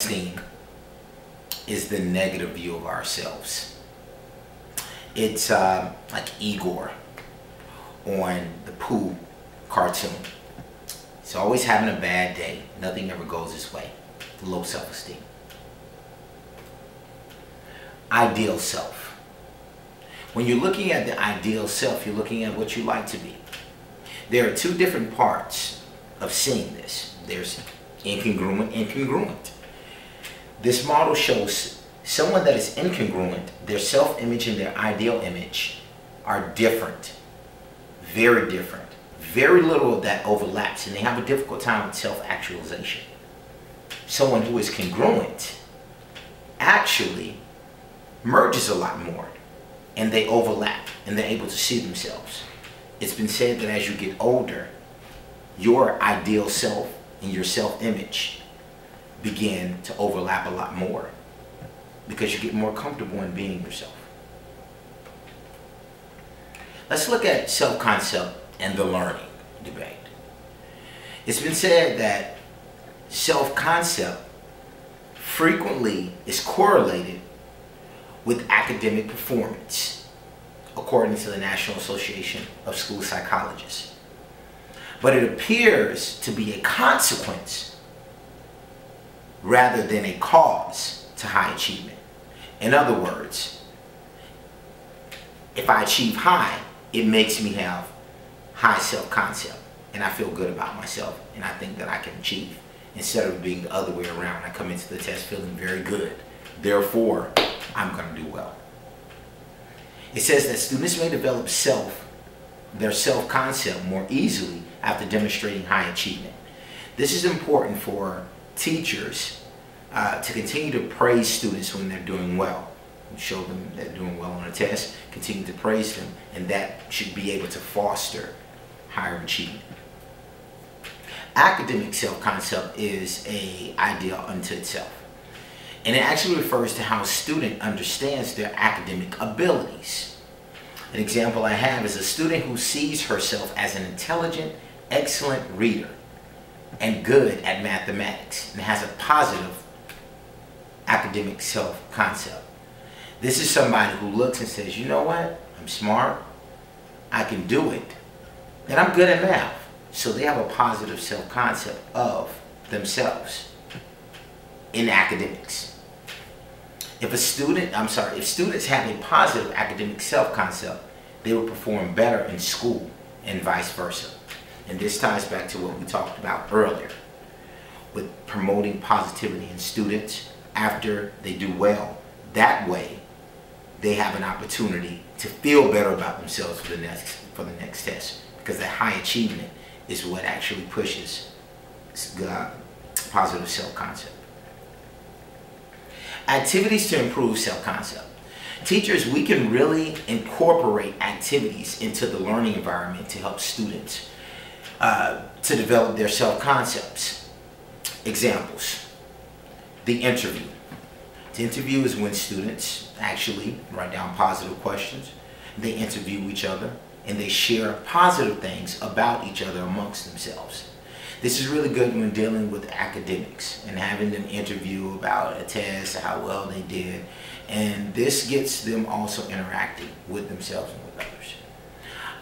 Self-esteem is the negative view of ourselves. It's like Igor on the Pooh cartoon. He's always having a bad day. Nothing ever goes his way. Low self-esteem. Ideal self. When you're looking at the ideal self, you're looking at what you like to be. There are two different parts of seeing this. There's incongruent and congruent. This model shows someone that is incongruent, their self-image and their ideal image are different. Very different. Very little of that overlaps, and they have a difficult time with self-actualization. Someone who is congruent actually merges a lot more, and they overlap, and they're able to see themselves. It's been said that as you get older, your ideal self and your self-image begin to overlap a lot more because you get more comfortable in being yourself. Let's look at self-concept and the learning debate. It's been said that self-concept frequently is correlated with academic performance, according to the National Association of School Psychologists. But it appears to be a consequence rather than a cause to high achievement. In other words, if I achieve high, it makes me have high self-concept, and I feel good about myself, and I think that I can achieve, instead of being the other way around. I come into the test feeling very good, therefore I'm going to do well. It says that students may develop their self-concept more easily after demonstrating high achievement. This is important for teachers to continue to praise students when they're doing well. Show them they're doing well on a test, continue to praise them, and that should be able to foster higher achievement. Academic self-concept is an idea unto itself, and it actually refers to how a student understands their academic abilities. An example I have is a student who sees herself as an intelligent, excellent reader and good at mathematics and has a positive academic self-concept. This is somebody who looks and says, you know what, I'm smart, I can do it, and I'm good at math. So they have a positive self-concept of themselves in academics. If students have a positive academic self-concept, they will perform better in school and vice versa. And this ties back to what we talked about earlier with promoting positivity in students after they do well. That way, they have an opportunity to feel better about themselves for the next test, because that high achievement is what actually pushes positive self-concept. Activities to improve self-concept. Teachers, we can really incorporate activities into the learning environment to help students to develop their self-concepts. Examples: the interview. The interview is when students actually write down positive questions, they interview each other, and they share positive things about each other amongst themselves. This is really good when dealing with academics and having them interview about a test, how well they did, and this gets them also interacting with themselves and with others.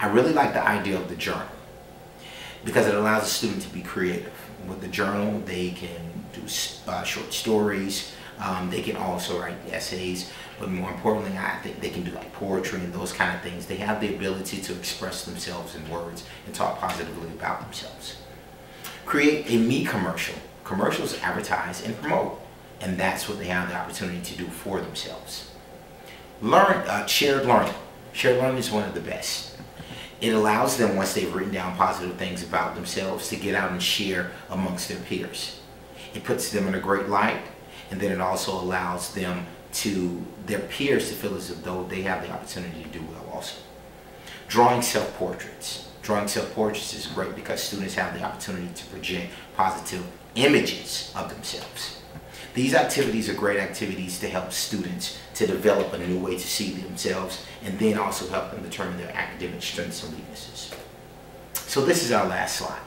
I really like the idea of the journal because it allows a student to be creative. With the journal, they can do short stories, they can also write essays, but more importantly, I think they can do like poetry and those kind of things. They have the ability to express themselves in words and talk positively about themselves. Create a me commercial. Commercials advertise and promote, and that's what they have the opportunity to do for themselves. Shared learning. Shared learning is one of the best. It allows them, once they've written down positive things about themselves, to get out and share amongst their peers. It puts them in a great light, and then it also allows their peers to feel as though they have the opportunity to do well also. Drawing self-portraits. Drawing self-portraits is great because students have the opportunity to project positive images of themselves. These activities are great activities to help students to develop a new way to see themselves, and then also help them determine their academic strengths and weaknesses. So this is our last slide.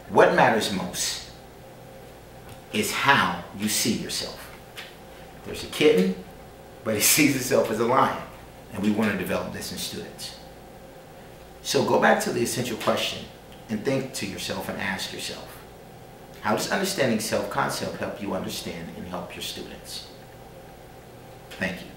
What matters most? is how you see yourself. There's a kitten, but he sees himself as a lion. And we want to develop this in students. So go back to the essential question and think to yourself and ask yourself, how does understanding self-concept help you understand and help your students? Thank you.